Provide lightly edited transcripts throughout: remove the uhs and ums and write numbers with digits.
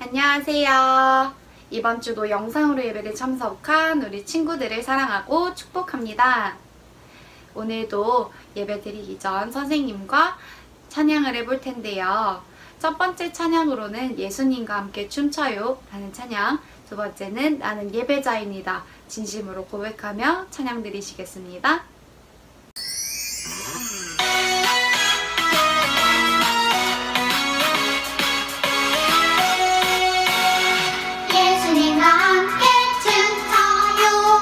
안녕하세요. 이번 주도 영상으로 예배를 참석한 우리 친구들을 사랑하고 축복합니다. 오늘도 예배 드리기 전 선생님과 찬양을 해볼 텐데요. 첫 번째 찬양으로는 예수님과 함께 춤춰요 라는 찬양, 두 번째는 나는 예배자입니다. 진심으로 고백하며 찬양 드리시겠습니다. 예수님과 함께 춤춰요.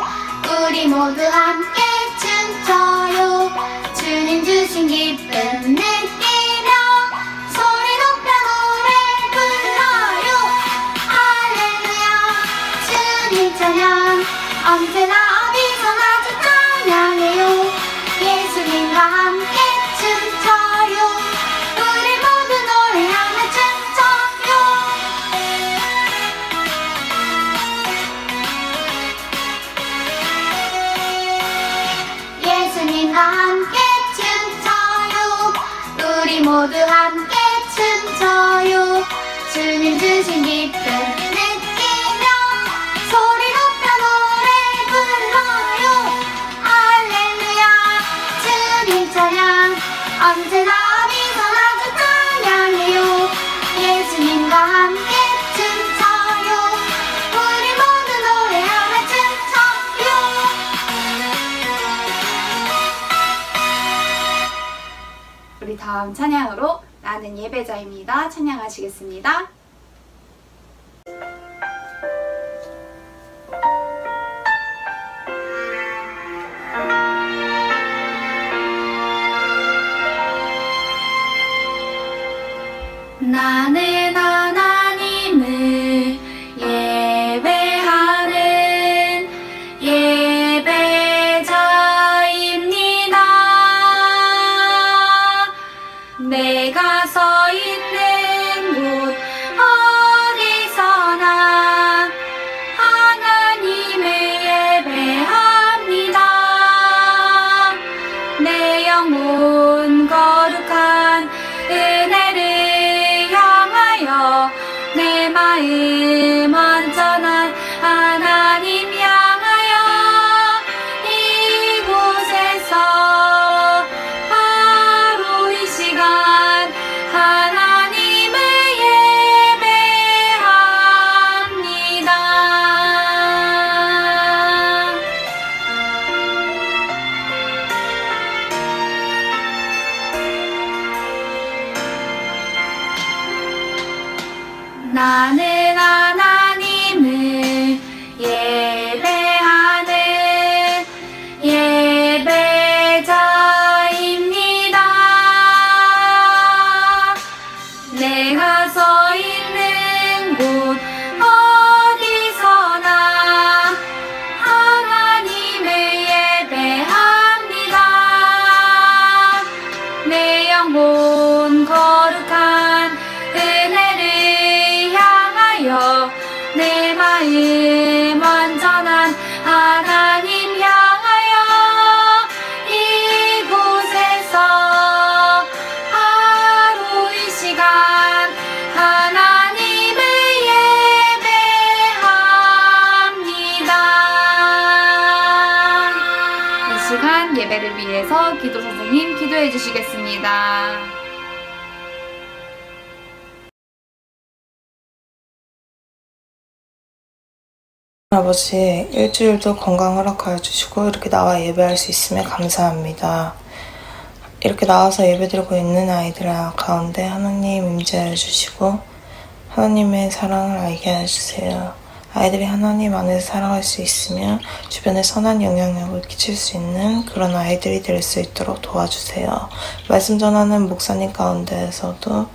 우리 모두 함께 춤춰요. 주님 주신 기쁨 느끼며 소리 높여 노래 불러요. 할렐루야 주님 찬양 언제나 어디서나 찬양해요. 예수님과 함께 춤춰요. 우리 모두 노래하며 춤춰요. 예수님과 함께 춤춰요. 우리 모두 함께 춤춰요. 주님 주신 기쁨 느끼며 소리 높여 노래 불러요. 할렐루야 주님 찬양 언제나 어디서나 찬양해요. 예수님과 함께 춤춰요. 우리 모두 노래하며 춤춰요. 우리 다음 찬양으로 나는 예배자입니다. 찬양하시겠습니다. 나는 하나님을 예배하는 예배자입니다. 내가 서 있는 곳 어디서나 하나님을 예배합니다. 내 영혼 거룩한 은혜를 향하여 내 마음 완전한 하나님 향하여 이곳에서 바로 이 시간 하나님을 예배합니다. 나는 하나님을 예배하는 예배자입니다. 내가 서 있는 곳 어디서나 하나님을 예배합니다. 내 영혼 거룩한 은혜를 향하여 내 마음 완전한 하나님 향하여 이곳에서 바로 이 시간 하나님을 예배합니다. 이 시간 예배를 위해서 기도 선생님 기도해 주시겠습니다. 아버지, 일주일도 건강 허락하여 주시고 이렇게 나와 예배할 수 있음에 감사합니다. 이렇게 나와서 예배드리고 있는 아이들 가운데 하나님 임재하여 주시고 하나님의 사랑을 알게 해주세요. 아이들이 하나님 안에서 살아갈 수 있으며 주변에 선한 영향력을 끼칠 수 있는 그런 아이들이 될 수 있도록 도와주세요. 말씀 전하는 목사님 가운데에서도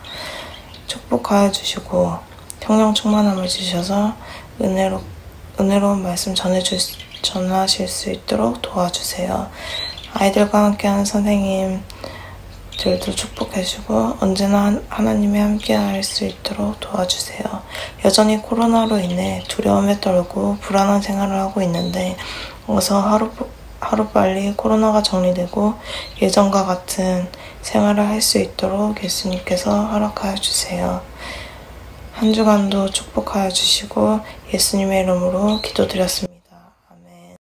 축복하여 주시고 성령 충만함을 주셔서 은혜로운 말씀 전하실 수 있도록 도와주세요. 아이들과 함께하는 선생님들도 축복해주고 언제나 하나님이 함께할 수 있도록 도와주세요. 여전히 코로나로 인해 두려움에 떨고 불안한 생활을 하고 있는데 어서 하루빨리 코로나가 정리되고 예전과 같은 생활을 할 수 있도록 예수님께서 허락하여 주세요. 한 주간도 축복하여 주시고 예수님의 이름으로 기도드렸습니다. 아멘.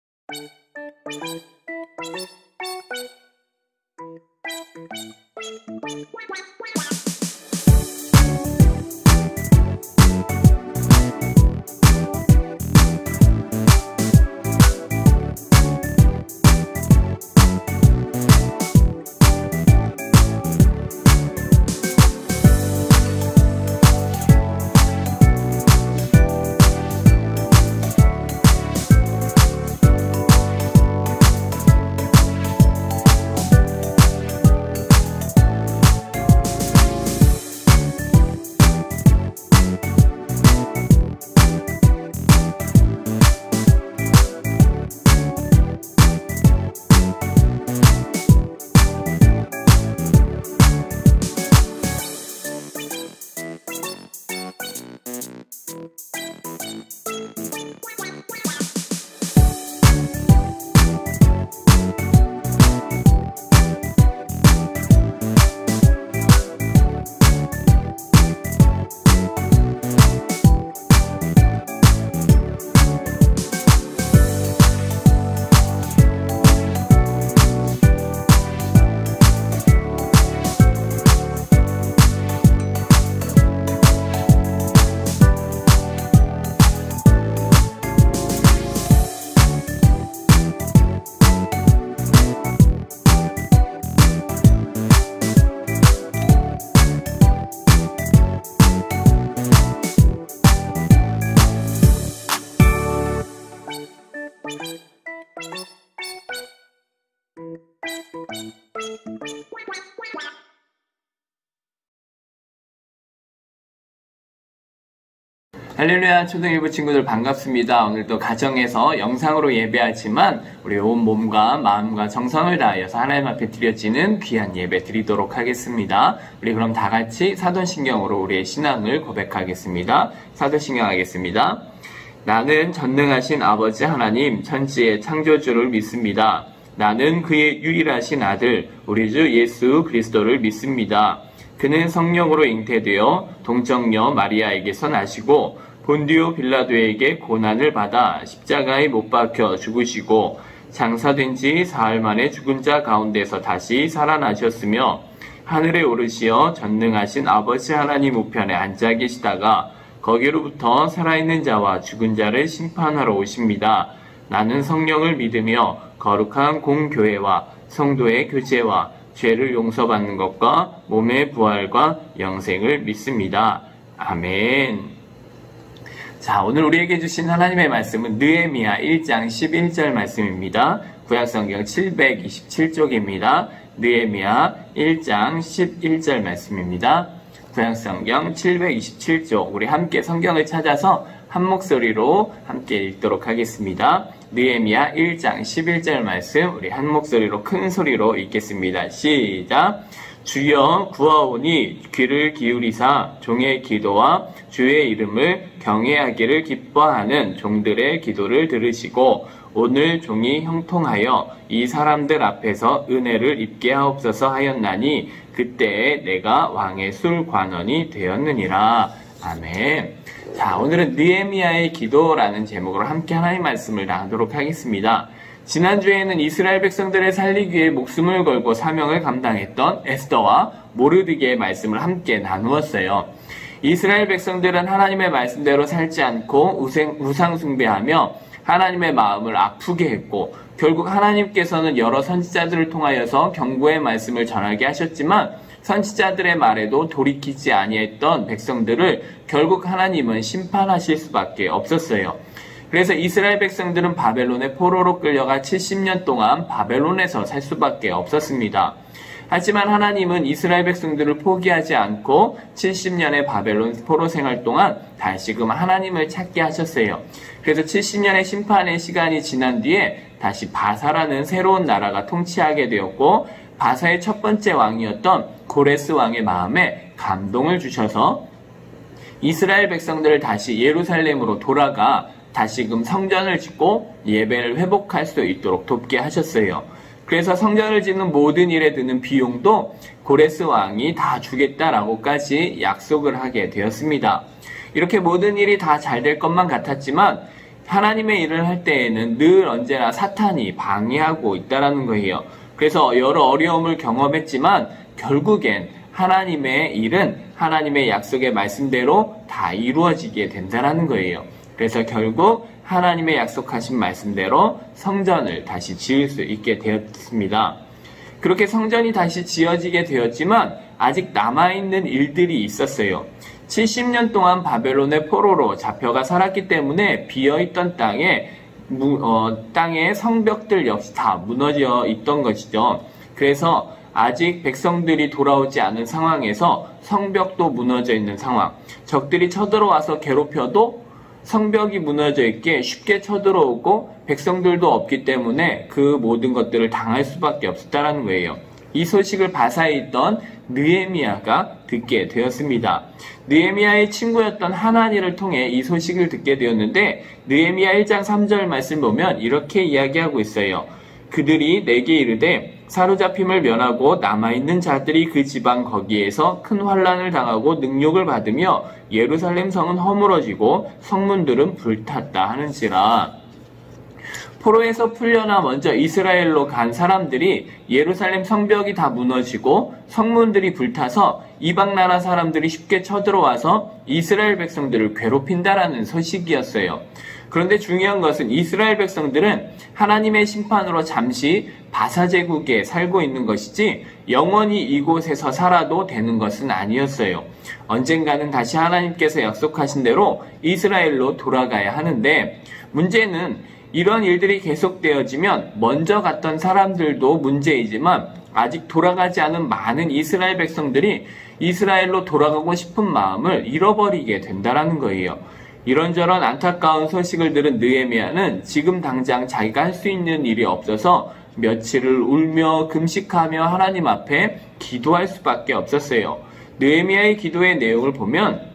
할렐루야, 초등일부 친구들 반갑습니다. 오늘도 가정에서 영상으로 예배하지만 우리 온 몸과 마음과 정성을 다하여서 하나님 앞에 드려지는 귀한 예배 드리도록 하겠습니다. 우리 그럼 다 같이 사도신경으로 우리의 신앙을 고백하겠습니다. 사도신경 하겠습니다. 나는 전능하신 아버지 하나님 천지의 창조주를 믿습니다. 나는 그의 유일하신 아들 우리 주 예수 그리스도를 믿습니다. 그는 성령으로 잉태되어 동정녀 마리아에게서 나시고 본디오 빌라도에게 고난을 받아 십자가에 못 박혀 죽으시고 장사된 지 사흘 만에 죽은 자 가운데서 다시 살아나셨으며 하늘에 오르시어 전능하신 아버지 하나님 우편에 앉아 계시다가 거기로부터 살아있는 자와 죽은 자를 심판하러 오십니다. 나는 성령을 믿으며 거룩한 공교회와 성도의 교제와 죄를 용서받는 것과 몸의 부활과 영생을 믿습니다. 아멘. 자, 오늘 우리에게 주신 하나님의 말씀은 느헤미야 1장 11절 말씀입니다. 구약성경 727쪽입니다. 느헤미야 1장 11절 말씀입니다. 구약성경 727쪽 우리 함께 성경을 찾아서 한 목소리로 함께 읽도록 하겠습니다. 느헤미야 1장 11절 말씀 우리 한 목소리로 큰 소리로 읽겠습니다. 시작! 주여 구하오니 귀를 기울이사 종의 기도와 주의 이름을 경외하기를 기뻐하는 종들의 기도를 들으시고 오늘 종이 형통하여 이 사람들 앞에서 은혜를 입게 하옵소서 하였나니 그때에 내가 왕의 술관원이 되었느니라. 아멘. 자, 오늘은 느헤미야의 기도라는 제목으로 함께 하나님 말씀을 나누도록 하겠습니다. 지난주에는 이스라엘 백성들을 살리기 위해 목숨을 걸고 사명을 감당했던 에스더와 모르드게의 말씀을 함께 나누었어요. 이스라엘 백성들은 하나님의 말씀대로 살지 않고 우상 숭배하며 하나님의 마음을 아프게 했고 결국 하나님께서는 여러 선지자들을 통하여서 경고의 말씀을 전하게 하셨지만 선지자들의 말에도 돌이키지 아니했던 백성들을 결국 하나님은 심판하실 수밖에 없었어요. 그래서 이스라엘 백성들은 바벨론의 포로로 끌려가 70년 동안 바벨론에서 살 수밖에 없었습니다. 하지만 하나님은 이스라엘 백성들을 포기하지 않고 70년의 바벨론 포로 생활 동안 다시금 하나님을 찾게 하셨어요. 그래서 70년의 심판의 시간이 지난 뒤에 다시 바사라는 새로운 나라가 통치하게 되었고 바사의 첫 번째 왕이었던 고레스 왕의 마음에 감동을 주셔서 이스라엘 백성들을 다시 예루살렘으로 돌아가 다시금 성전을 짓고 예배를 회복할 수 있도록 돕게 하셨어요. 그래서 성전을 짓는 모든 일에 드는 비용도 고레스 왕이 다 주겠다라고까지 약속을 하게 되었습니다. 이렇게 모든 일이 다 잘 될 것만 같았지만 하나님의 일을 할 때에는 늘 언제나 사탄이 방해하고 있다라는 거예요. 그래서 여러 어려움을 경험했지만 결국엔 하나님의 일은 하나님의 약속의 말씀대로 다 이루어지게 된다라는 거예요. 그래서 결국 하나님의 약속하신 말씀대로 성전을 다시 지을 수 있게 되었습니다. 그렇게 성전이 다시 지어지게 되었지만 아직 남아있는 일들이 있었어요. 70년 동안 바벨론의 포로로 잡혀가 살았기 때문에 비어있던 땅의 성벽들 역시 다 무너져 있던 것이죠. 그래서 아직 백성들이 돌아오지 않은 상황에서 성벽도 무너져 있는 상황, 적들이 쳐들어와서 괴롭혀도 성벽이 무너져 있게 쉽게 쳐들어오고 백성들도 없기 때문에 그 모든 것들을 당할 수밖에 없었다는 거예요. 이 소식을 바사에 있던 느헤미야가 듣게 되었습니다. 느헤미야의 친구였던 하나니를 통해 이 소식을 듣게 되었는데 느헤미야 1장 3절 말씀 보면 이렇게 이야기하고 있어요. 그들이 내게 이르되 사로잡힘을 면하고 남아있는 자들이 그 지방 거기에서 큰 환난을 당하고 능욕을 받으며 예루살렘 성은 허물어지고 성문들은 불탔다 하는지라. 포로에서 풀려나 먼저 이스라엘로 간 사람들이 예루살렘 성벽이 다 무너지고 성문들이 불타서 이방 나라 사람들이 쉽게 쳐들어와서 이스라엘 백성들을 괴롭힌다라는 소식이었어요. 그런데 중요한 것은 이스라엘 백성들은 하나님의 심판으로 잠시 바사 제국에 살고 있는 것이지 영원히 이곳에서 살아도 되는 것은 아니었어요. 언젠가는 다시 하나님께서 약속하신 대로 이스라엘로 돌아가야 하는데 문제는 이런 일들이 계속되어지면 먼저 갔던 사람들도 문제이지만 아직 돌아가지 않은 많은 이스라엘 백성들이 이스라엘로 돌아가고 싶은 마음을 잃어버리게 된다는 거예요. 이런저런 안타까운 소식을 들은 느헤미야는 지금 당장 자기가 할 수 있는 일이 없어서 며칠을 울며 금식하며 하나님 앞에 기도할 수밖에 없었어요. 느헤미야의 기도의 내용을 보면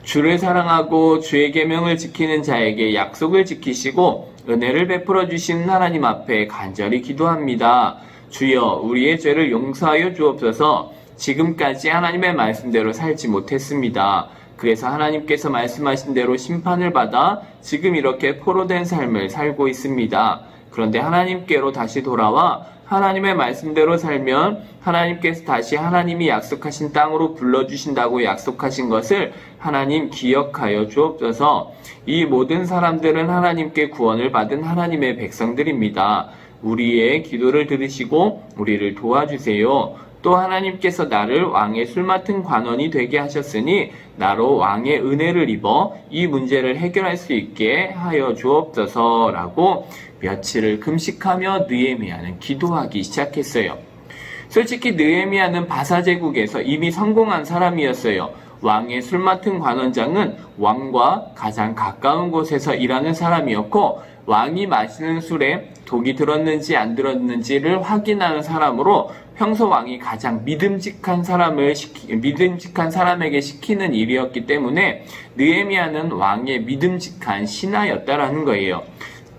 주를 사랑하고 주의 계명을 지키는 자에게 약속을 지키시고 은혜를 베풀어 주시는 하나님 앞에 간절히 기도합니다. 주여 우리의 죄를 용서하여 주옵소서. 지금까지 하나님의 말씀대로 살지 못했습니다. 그래서 하나님께서 말씀하신 대로 심판을 받아 지금 이렇게 포로된 삶을 살고 있습니다. 그런데 하나님께로 다시 돌아와 하나님의 말씀대로 살면 하나님께서 다시 하나님이 약속하신 땅으로 불러주신다고 약속하신 것을 하나님 기억하여 주옵소서. 이 모든 사람들은 하나님께 구원을 받은 하나님의 백성들입니다. 우리의 기도를 들으시고 우리를 도와주세요. 또 하나님께서 나를 왕의 술 맡은 관원이 되게 하셨으니 나로 왕의 은혜를 입어 이 문제를 해결할 수 있게 하여 주옵소서라고 며칠을 금식하며 느헤미야는 기도하기 시작했어요. 솔직히 느헤미야는 바사 제국에서 이미 성공한 사람이었어요. 왕의 술 맡은 관원장은 왕과 가장 가까운 곳에서 일하는 사람이었고 왕이 마시는 술에 독이 들었는지 안 들었는지를 확인하는 사람으로 평소 왕이 가장 믿음직한 사람에게 시키는 일이었기 때문에 느헤미야는 왕의 믿음직한 신하였다라는 거예요.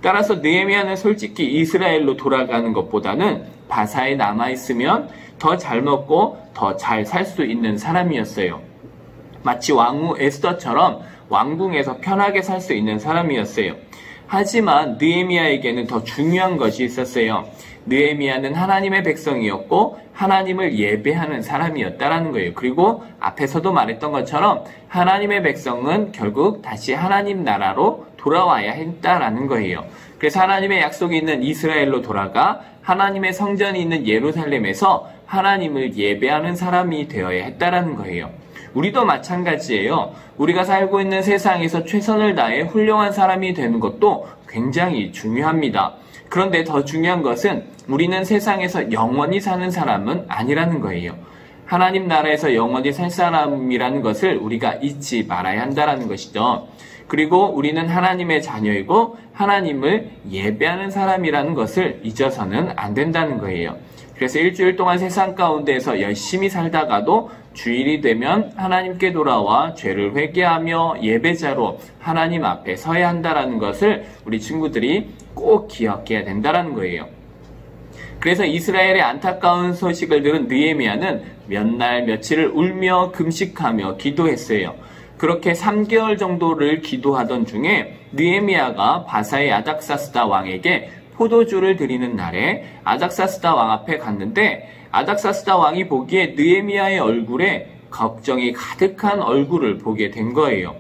따라서 느헤미야는 솔직히 이스라엘로 돌아가는 것보다는 바사에 남아있으면 더 잘 먹고 더 잘 살 수 있는 사람이었어요. 마치 왕후 에스더처럼 왕궁에서 편하게 살 수 있는 사람이었어요. 하지만 느헤미야에게는 더 중요한 것이 있었어요. 느헤미야는 하나님의 백성이었고 하나님을 예배하는 사람이었다라는 거예요. 그리고 앞에서도 말했던 것처럼 하나님의 백성은 결국 다시 하나님 나라로 돌아와야 했다라는 거예요. 그래서 하나님의 약속이 있는 이스라엘로 돌아가 하나님의 성전이 있는 예루살렘에서 하나님을 예배하는 사람이 되어야 했다라는 거예요. 우리도 마찬가지예요. 우리가 살고 있는 세상에서 최선을 다해 훌륭한 사람이 되는 것도 굉장히 중요합니다. 그런데 더 중요한 것은 우리는 세상에서 영원히 사는 사람은 아니라는 거예요. 하나님 나라에서 영원히 살 사람이라는 것을 우리가 잊지 말아야 한다는 것이죠. 그리고 우리는 하나님의 자녀이고 하나님을 예배하는 사람이라는 것을 잊어서는 안 된다는 거예요. 그래서 일주일 동안 세상 가운데에서 열심히 살다가도 주일이 되면 하나님께 돌아와 죄를 회개하며 예배자로 하나님 앞에 서야 한다는 것을 우리 친구들이 꼭 기억해야 된다는 거예요. 그래서 이스라엘의 안타까운 소식을 들은 느헤미야는 몇 날 며칠을 울며 금식하며 기도했어요. 그렇게 3개월 정도를 기도하던 중에 느헤미야가 바사의 아닥사스다 왕에게 포도주를 드리는 날에 아닥사스다 왕 앞에 갔는데 아닥사스다 왕이 보기에 느헤미야의 얼굴에 걱정이 가득한 얼굴을 보게 된 거예요.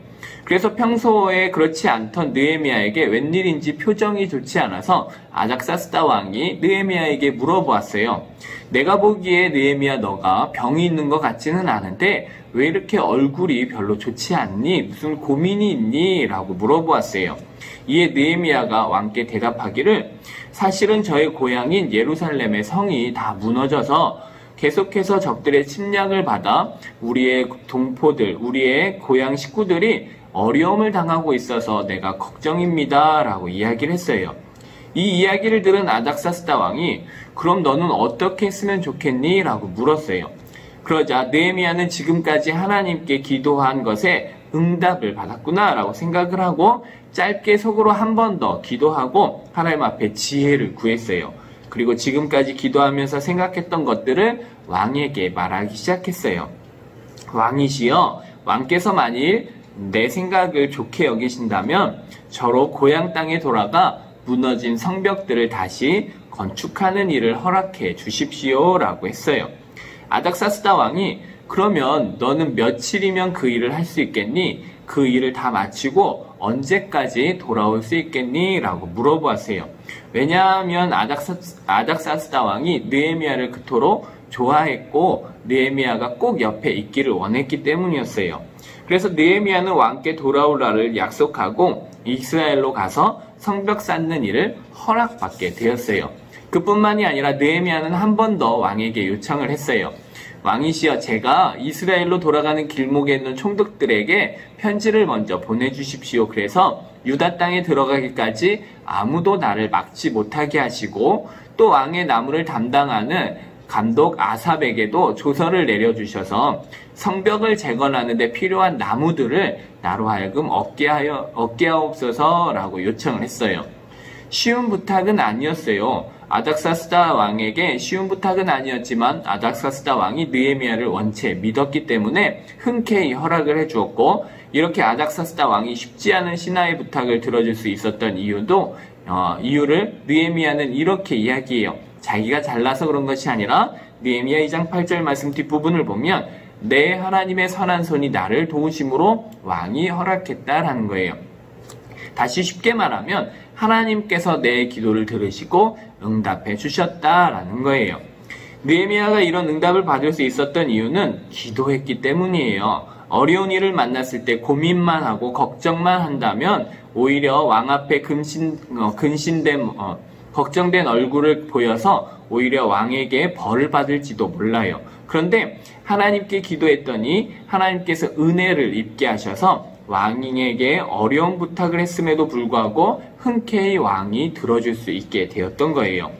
그래서 평소에 그렇지 않던 느헤미야에게 웬일인지 표정이 좋지 않아서 아닥사스다 왕이 느헤미야에게 물어보았어요. 내가 보기에 느헤미야 너가 병이 있는 것 같지는 않은데 왜 이렇게 얼굴이 별로 좋지 않니? 무슨 고민이 있니? 라고 물어보았어요. 이에 느헤미야가 왕께 대답하기를 사실은 저의 고향인 예루살렘의 성이 다 무너져서 계속해서 적들의 침략을 받아 우리의 동포들, 우리의 고향 식구들이 어려움을 당하고 있어서 내가 걱정입니다. 라고 이야기를 했어요. 이 이야기를 들은 아닥사스다 왕이 그럼 너는 어떻게 했으면 좋겠니? 라고 물었어요. 그러자 느헤미야는 지금까지 하나님께 기도한 것에 응답을 받았구나 라고 생각을 하고 짧게 속으로 한 번 더 기도하고 하나님 앞에 지혜를 구했어요. 그리고 지금까지 기도하면서 생각했던 것들을 왕에게 말하기 시작했어요. 왕이시여, 왕께서 만일 내 생각을 좋게 여기신다면 저로 고향 땅에 돌아가 무너진 성벽들을 다시 건축하는 일을 허락해 주십시오 라고 했어요. 아닥사스다 왕이 그러면 너는 며칠이면 그 일을 할 수 있겠니? 그 일을 다 마치고 언제까지 돌아올 수 있겠니? 라고 물어보았어요. 왜냐하면 아닥사스다 왕이 느헤미야를 그토록 좋아했고 느헤미야가 꼭 옆에 있기를 원했기 때문이었어요. 그래서 느헤미야는 왕께 돌아올 날을 약속하고 이스라엘로 가서 성벽 쌓는 일을 허락받게 되었어요. 그뿐만이 아니라 느헤미야는 한 번 더 왕에게 요청을 했어요. 왕이시여, 제가 이스라엘로 돌아가는 길목에 있는 총독들에게 편지를 먼저 보내주십시오. 그래서 유다 땅에 들어가기까지 아무도 나를 막지 못하게 하시고 또 왕의 나무를 담당하는 감독 아삽에게도 조서를 내려주셔서 성벽을 재건하는 데 필요한 나무들을 나로 하여금 얻게 하옵소서라고 요청을 했어요. 쉬운 부탁은 아니었어요. 아닥사스다 왕에게 쉬운 부탁은 아니었지만 아닥사스다 왕이 느헤미야를 원체 믿었기 때문에 흔쾌히 허락을 해주었고, 이렇게 아닥사스다 왕이 쉽지 않은 신하의 부탁을 들어줄 수 있었던 이유를 느헤미야는 이렇게 이야기해요. 자기가 잘나서 그런 것이 아니라 느헤미야 2장 8절 말씀 뒷부분을 보면 내 하나님의 선한 손이 나를 도우심으로 왕이 허락했다라는 거예요. 다시 쉽게 말하면 하나님께서 내 기도를 들으시고 응답해 주셨다라는 거예요. 느헤미야가 이런 응답을 받을 수 있었던 이유는 기도했기 때문이에요. 어려운 일을 만났을 때 고민만 하고 걱정만 한다면 오히려 왕 앞에 걱정된 얼굴을 보여서 오히려 왕에게 벌을 받을지도 몰라요. 그런데 하나님께 기도했더니 하나님께서 은혜를 입게 하셔서 왕에게 어려운 부탁을 했음에도 불구하고 흔쾌히 왕이 들어줄 수 있게 되었던 거예요.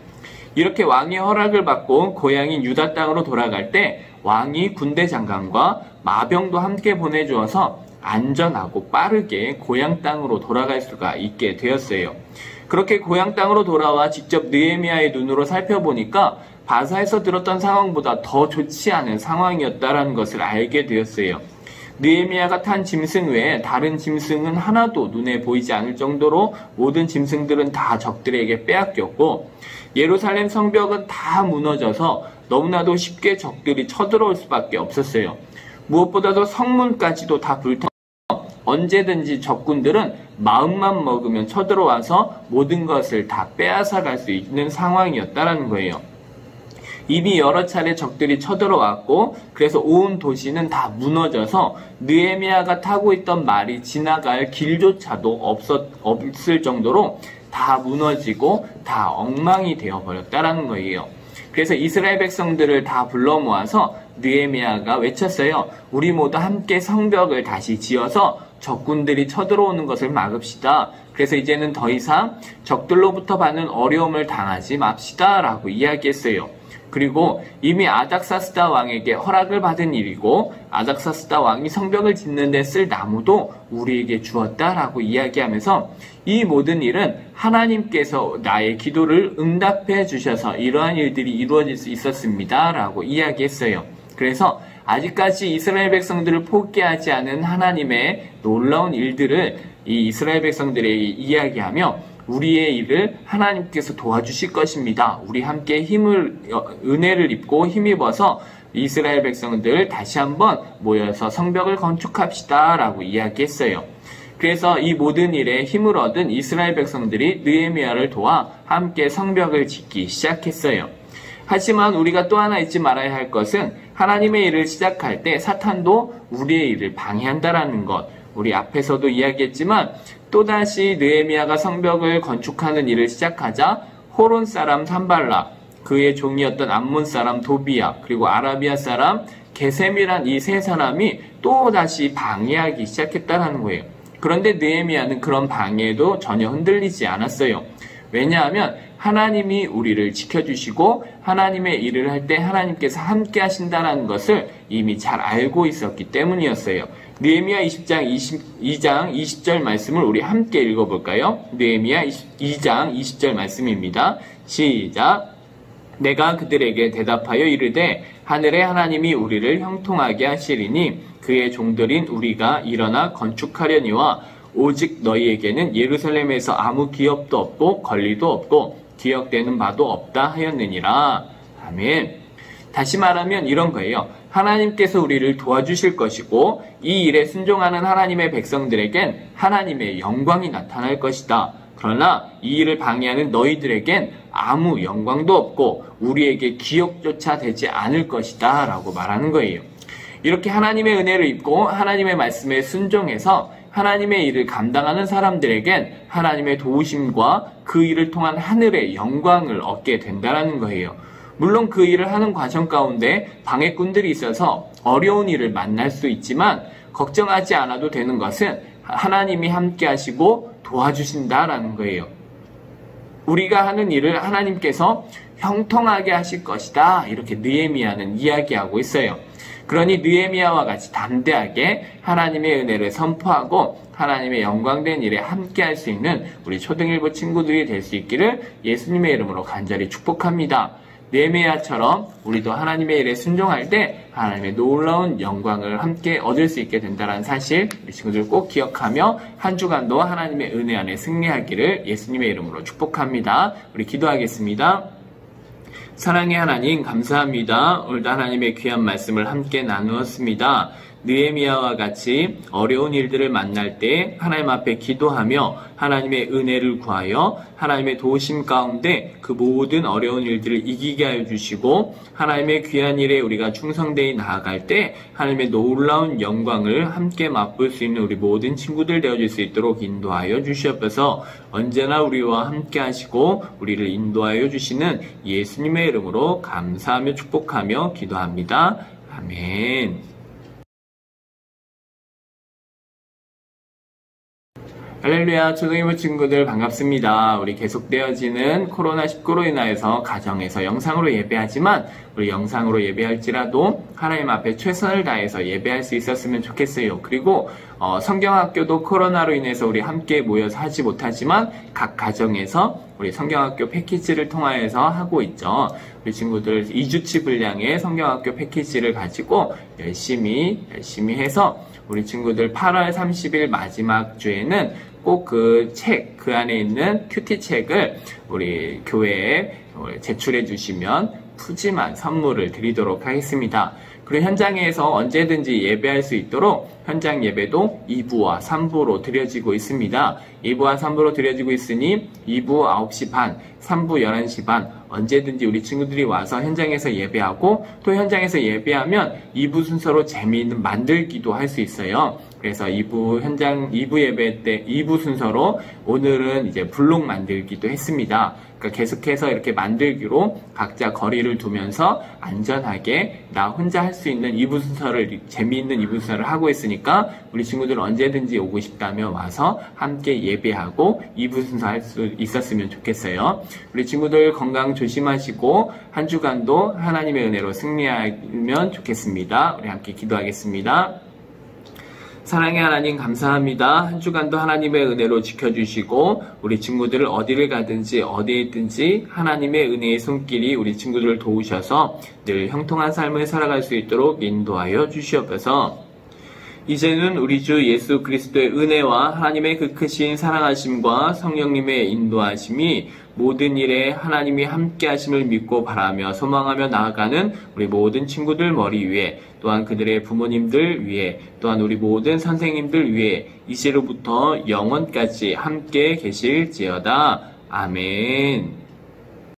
이렇게 왕의 허락을 받고 고향인 유다 땅으로 돌아갈 때 왕이 군대 장관과 마병도 함께 보내주어서 안전하고 빠르게 고향 땅으로 돌아갈 수가 있게 되었어요. 그렇게 고향 땅으로 돌아와 직접 느헤미야의 눈으로 살펴보니까 바사에서 들었던 상황보다 더 좋지 않은 상황이었다는 것을 알게 되었어요. 느헤미야가 탄 짐승 외에 다른 짐승은 하나도 눈에 보이지 않을 정도로 모든 짐승들은 다 적들에게 빼앗겼고, 예루살렘 성벽은 다 무너져서 너무나도 쉽게 적들이 쳐들어올 수밖에 없었어요. 무엇보다도 성문까지도 다 불타서 언제든지 적군들은 마음만 먹으면 쳐들어와서 모든 것을 다 빼앗아 갈 수 있는 상황이었다는 거예요. 이미 여러 차례 적들이 쳐들어왔고, 그래서 온 도시는 다 무너져서 느헤미야가 타고 있던 말이 지나갈 길조차도 없을 정도로 다 무너지고 다 엉망이 되어버렸다는 거예요. 그래서 이스라엘 백성들을 다 불러 모아서 느헤미야가 외쳤어요. 우리 모두 함께 성벽을 다시 지어서 적군들이 쳐들어오는 것을 막읍시다. 그래서 이제는 더 이상 적들로부터 받는 어려움을 당하지 맙시다 라고 이야기했어요. 그리고 이미 아닥사스다 왕에게 허락을 받은 일이고, 아닥사스다 왕이 성벽을 짓는 데 쓸 나무도 우리에게 주었다라고 이야기하면서 이 모든 일은 하나님께서 나의 기도를 응답해 주셔서 이러한 일들이 이루어질 수 있었습니다 라고 이야기했어요. 그래서 아직까지 이스라엘 백성들을 포기하지 않은 하나님의 놀라운 일들을 이 이스라엘 백성들에게 이야기하며 우리의 일을 하나님께서 도와주실 것입니다. 우리 함께 은혜를 입고 힘입어서 이스라엘 백성들 다시 한번 모여서 성벽을 건축합시다 라고 이야기했어요. 그래서 이 모든 일에 힘을 얻은 이스라엘 백성들이 느헤미야를 도와 함께 성벽을 짓기 시작했어요. 하지만 우리가 또 하나 잊지 말아야 할 것은 하나님의 일을 시작할 때 사탄도 우리의 일을 방해한다라는 것. 우리 앞에서도 이야기했지만 또다시 느헤미야가 성벽을 건축하는 일을 시작하자 호론 사람 산발락, 그의 종이었던 암몬 사람 도비야, 그리고 아라비아 사람 게셈이란 이 세 사람이 또다시 방해하기 시작했다는 거예요. 그런데 느헤미야는 그런 방해에도 전혀 흔들리지 않았어요. 왜냐하면 하나님이 우리를 지켜주시고 하나님의 일을 할 때 하나님께서 함께 하신다는 것을 이미 잘 알고 있었기 때문이었어요. 느헤미야 2장 20절 말씀을 우리 함께 읽어볼까요? 느헤미야 2장 20절 말씀입니다. 시작. 내가 그들에게 대답하여 이르되 하늘의 하나님이 우리를 형통하게 하시리니 그의 종들인 우리가 일어나 건축하려니와 오직 너희에게는 예루살렘에서 아무 기업도 없고 권리도 없고 기억되는 바도 없다 하였느니라. 아멘. 다시 말하면 이런 거예요. 하나님께서 우리를 도와주실 것이고 이 일에 순종하는 하나님의 백성들에겐 하나님의 영광이 나타날 것이다. 그러나 이 일을 방해하는 너희들에겐 아무 영광도 없고 우리에게 기억조차 되지 않을 것이다 라고 말하는 거예요. 이렇게 하나님의 은혜를 입고 하나님의 말씀에 순종해서 하나님의 일을 감당하는 사람들에겐 하나님의 도우심과 그 일을 통한 하늘의 영광을 얻게 된다는 거예요. 물론 그 일을 하는 과정 가운데 방해꾼들이 있어서 어려운 일을 만날 수 있지만 걱정하지 않아도 되는 것은 하나님이 함께 하시고 도와주신다라는 거예요. 우리가 하는 일을 하나님께서 형통하게 하실 것이다. 이렇게 느헤미야는 이야기하고 있어요. 그러니 느헤미야와 같이 담대하게 하나님의 은혜를 선포하고 하나님의 영광된 일에 함께 할 수 있는 우리 초등일부 친구들이 될 수 있기를 예수님의 이름으로 간절히 축복합니다. 느헤미야처럼 우리도 하나님의 일에 순종할 때 하나님의 놀라운 영광을 함께 얻을 수 있게 된다는 사실 우리 친구들 꼭 기억하며 한 주간도 하나님의 은혜 안에 승리하기를 예수님의 이름으로 축복합니다. 우리 기도하겠습니다. 사랑의 하나님 감사합니다. 오늘도 하나님의 귀한 말씀을 함께 나누었습니다. 느헤미야와 같이 어려운 일들을 만날 때 하나님 앞에 기도하며 하나님의 은혜를 구하여 하나님의 도우심 가운데 그 모든 어려운 일들을 이기게 하여 주시고 하나님의 귀한 일에 우리가 충성되이 나아갈 때 하나님의 놀라운 영광을 함께 맛볼 수 있는 우리 모든 친구들 되어줄 수 있도록 인도하여 주시옵소서. 언제나 우리와 함께 하시고 우리를 인도하여 주시는 예수님의 이름으로 감사하며 축복하며 기도합니다. 아멘. 할렐루야, 초등일부 친구들 반갑습니다. 우리 계속되어지는 코로나19로 인하여서 가정에서 영상으로 예배하지만 우리 영상으로 예배할지라도 하나님 앞에 최선을 다해서 예배할 수 있었으면 좋겠어요. 그리고 성경학교도 코로나로 인해서 우리 함께 모여서 하지 못하지만 각 가정에서 우리 성경학교 패키지를 통하여서 하고 있죠. 우리 친구들 2주치 분량의 성경학교 패키지를 가지고 열심히 해서 우리 친구들 8월 30일 마지막 주에는 꼭 그 안에 있는 큐티 책을 우리 교회에 제출해 주시면 푸짐한 선물을 드리도록 하겠습니다. 그리고 현장에서 언제든지 예배할 수 있도록 현장 예배도 2부와 3부로 드려지고 있습니다. 2부와 3부로 드려지고 있으니 2부 9시 반, 3부 11시 반 언제든지 우리 친구들이 와서 현장에서 예배하고 또 현장에서 예배하면 2부 순서로 재미있는 만들기도 할 수 있어요. 그래서 2부 예배 때 2부 순서로 오늘은 이제 블록 만들기도 했습니다. 그러니까 계속해서 이렇게 만들기로 각자 거리를 두면서 안전하게 나 혼자 할 수 있는 2부 순서를 재미있는 2부 순서를 하고 있으니까 우리 친구들 언제든지 오고 싶다면 와서 함께 예배하고 2부 순서 할 수 있었으면 좋겠어요. 우리 친구들 건강 조심하시고 한 주간도 하나님의 은혜로 승리하면 좋겠습니다. 우리 함께 기도하겠습니다. 사랑의 하나님 감사합니다. 한 주간도 하나님의 은혜로 지켜주시고 우리 친구들을 어디를 가든지 어디에 있든지 하나님의 은혜의 손길이 우리 친구들을 도우셔서 늘 형통한 삶을 살아갈 수 있도록 인도하여 주시옵소서. 이제는 우리 주 예수 그리스도의 은혜와 하나님의 그 크신 사랑하심과 성령님의 인도하심이 모든 일에 하나님이 함께 하심을 믿고 바라며 소망하며 나아가는 우리 모든 친구들 머리 위에, 또한 그들의 부모님들 위에, 또한 우리 모든 선생님들 위에 이제로부터 영원까지 함께 계실지어다. 아멘.